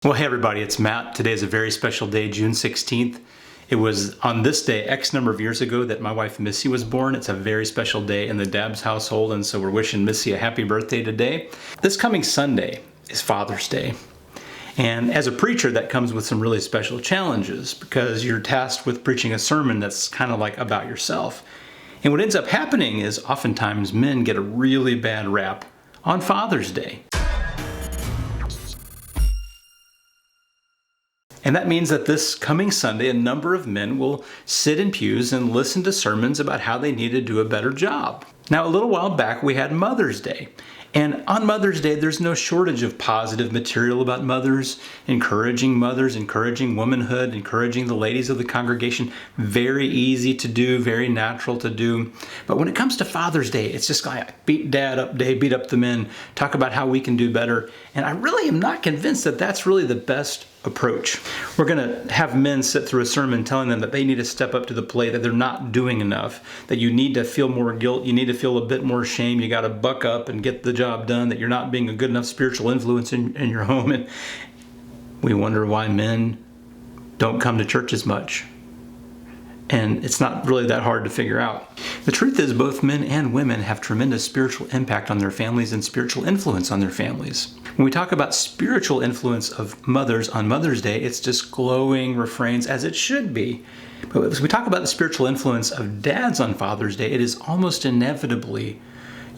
Well, hey everybody, it's Matt. Today is a very special day, June 16th. It was on this day, X number of years ago, that my wife Missy was born. It's a very special day in the Dabbs household, and so we're wishing Missy a happy birthday today. This coming Sunday is Father's Day. And as a preacher, that comes with some really special challenges because you're tasked with preaching a sermon that's kind of like about yourself. And what ends up happening is oftentimes men get a really bad rap on Father's Day. And that means that this coming Sunday, a number of men will sit in pews and listen to sermons about how they need to do a better job. Now, a little while back, we had Mother's Day. And on Mother's Day, there's no shortage of positive material about mothers, encouraging womanhood, encouraging the ladies of the congregation. Very easy to do, very natural to do. But when it comes to Father's Day, it's just like beat dad up day, beat up the men, talk about how we can do better. And I really am not convinced that that's really the best approach. We're going to have men sit through a sermon telling them that they need to step up to the plate, that they're not doing enough, that you need to feel more guilt, you need to feel a bit more shame, you got to buck up and get the job done, that you're not being a good enough spiritual influence in your home. And we wonder why men don't come to church as much. And it's not really that hard to figure out. The truth is, both men and women have tremendous spiritual impact on their families and spiritual influence on their families. When we talk about spiritual influence of mothers on Mother's Day, it's just glowing refrains, as it should be. But as we talk about the spiritual influence of dads on Father's Day, it is almost inevitably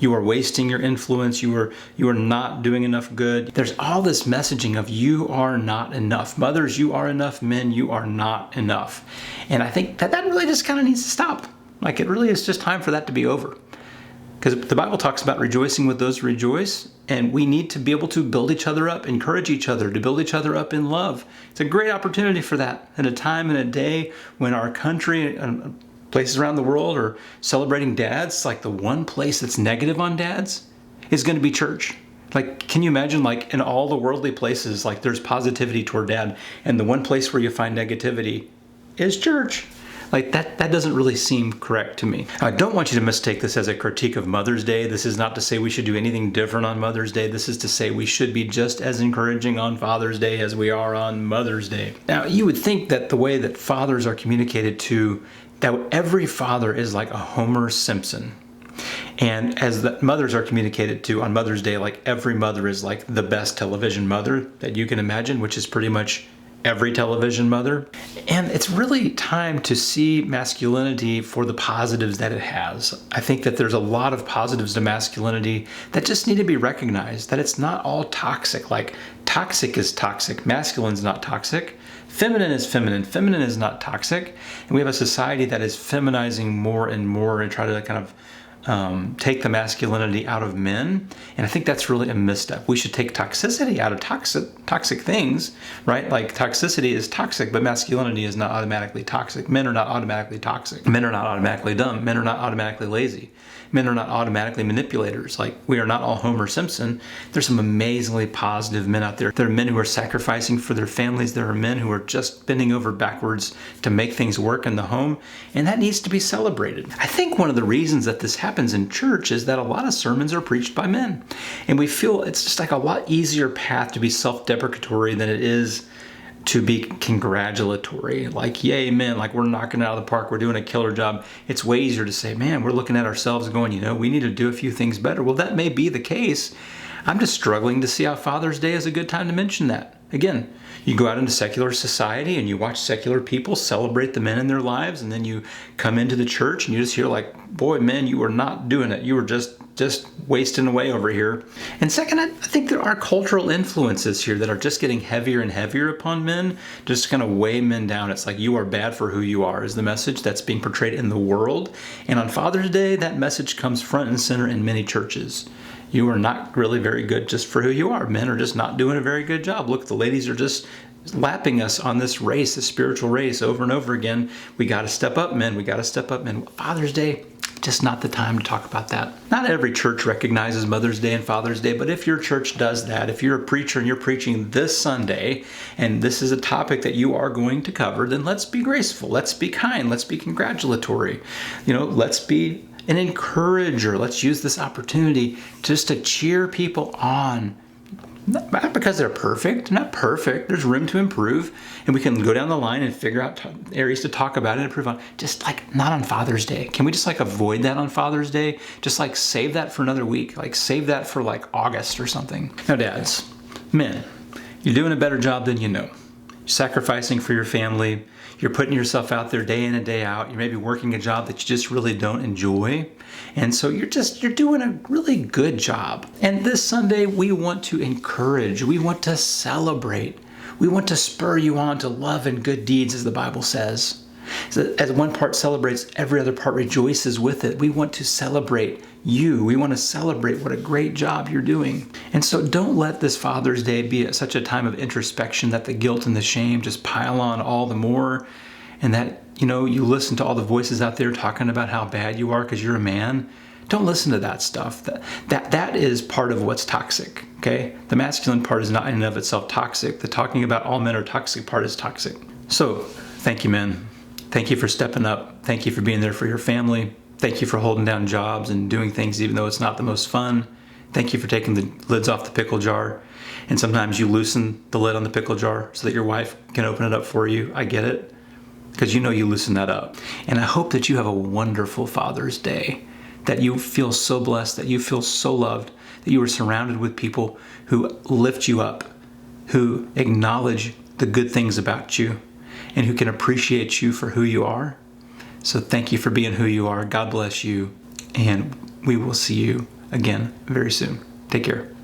you are wasting your influence, you are not doing enough good. There's all this messaging of you are not enough. Mothers, you are enough. Men, you are not enough. And I think that really just kind of needs to stop. Like, it really is just time for that to be over. Because the Bible talks about rejoicing with those who rejoice, and we need to be able to build each other up, encourage each other, to build each other up in love. It's a great opportunity for that at a time and a day when our country and places around the world are celebrating dads. Like, the one place that's negative on dads is going to be church. Like, can you imagine, like, in all the worldly places, like, there's positivity toward dad, and the one place where you find negativity is church. Like, that doesn't really seem correct to me. I don't want you to mistake this as a critique of Mother's Day. This is not to say we should do anything different on Mother's Day. This is to say we should be just as encouraging on Father's Day as we are on Mother's Day. Now, you would think that the way that fathers are communicated to, that every father is like a Homer Simpson. And as the mothers are communicated to on Mother's Day, like, every mother is like the best television mother that you can imagine, which is pretty much every television mother. And it's really time to see masculinity for the positives that it has. I think that there's a lot of positives to masculinity that just need to be recognized, that it's not all toxic. Like, toxic is toxic, masculine's not toxic. Feminine is feminine, feminine is not toxic. And we have a society that is feminizing more and more and try to kind of take the masculinity out of men. And I think that's really a misstep. We should take toxicity out of toxic things, right? Like, toxicity is toxic, but masculinity is not automatically toxic. Men are not automatically toxic. Men are not automatically dumb. Men are not automatically lazy. Men are not automatically manipulators. Like, we are not all Homer Simpson. There's some amazingly positive men out there. There are men who are sacrificing for their families. There are men who are just bending over backwards to make things work in the home. And that needs to be celebrated. I think one of the reasons that this happens in church is that a lot of sermons are preached by men. And we feel it's just like a lot easier path to be self-deprecatory than it is to be congratulatory. Like, yay, men, like, we're knocking it out of the park, we're doing a killer job. It's way easier to say, man, we're looking at ourselves going, we need to do a few things better. Well, that may be the case. I'm just struggling to see how Father's Day is a good time to mention that. Again, you go out into secular society and you watch secular people celebrate the men in their lives, and then you come into the church and you just hear, like, boy, men, you are not doing it. You were just wasting away over here. And second, I think there are cultural influences here that are just getting heavier and heavier upon men, just kind of weigh men down. It's like, you are bad for who you are is the message that's being portrayed in the world. And on Father's Day, that message comes front and center in many churches. You are not really very good just for who you are. Men are just not doing a very good job. Look, the ladies are just lapping us on this race, this spiritual race, over and over again. We got to step up, men. We got to step up, men. Father's Day, just not the time to talk about that. Not every church recognizes Mother's Day and Father's Day, but if your church does that, if you're a preacher and you're preaching this Sunday, and this is a topic that you are going to cover, then let's be graceful. Let's be kind. Let's be congratulatory. Let's be an encourager. Let's use this opportunity just to cheer people on. Not because they're perfect, not perfect. There's room to improve, and we can go down the line and figure out areas to talk about and improve on. Just like not on Father's Day. Can we just like avoid that on Father's Day? Just like save that for another week. Like save that for like August or something. Now, dads, men, you're doing a better job than you know. You're sacrificing for your family. You're putting yourself out there day in and day out. You're maybe working a job that you just really don't enjoy. And so you're doing a really good job. And this Sunday, we want to encourage. We want to celebrate. We want to spur you on to love and good deeds, as the Bible says. As one part celebrates, every other part rejoices with it. We want to celebrate you. We want to celebrate what a great job you're doing. And so don't let this Father's Day be such a time of introspection that the guilt and the shame just pile on all the more, and that, you listen to all the voices out there talking about how bad you are because you're a man. Don't listen to that stuff. That is part of what's toxic, okay? The masculine part is not in and of itself toxic. The talking about all men are toxic part is toxic. So thank you, men. Thank you for stepping up. Thank you for being there for your family. Thank you for holding down jobs and doing things even though it's not the most fun. Thank you for taking the lids off the pickle jar. And sometimes you loosen the lid on the pickle jar so that your wife can open it up for you. I get it, because you loosen that up. And I hope that you have a wonderful Father's Day, that you feel so blessed, that you feel so loved, that you are surrounded with people who lift you up, who acknowledge the good things about you, and who can appreciate you for who you are. So thank you for being who you are. God bless you. And we will see you again very soon. Take care.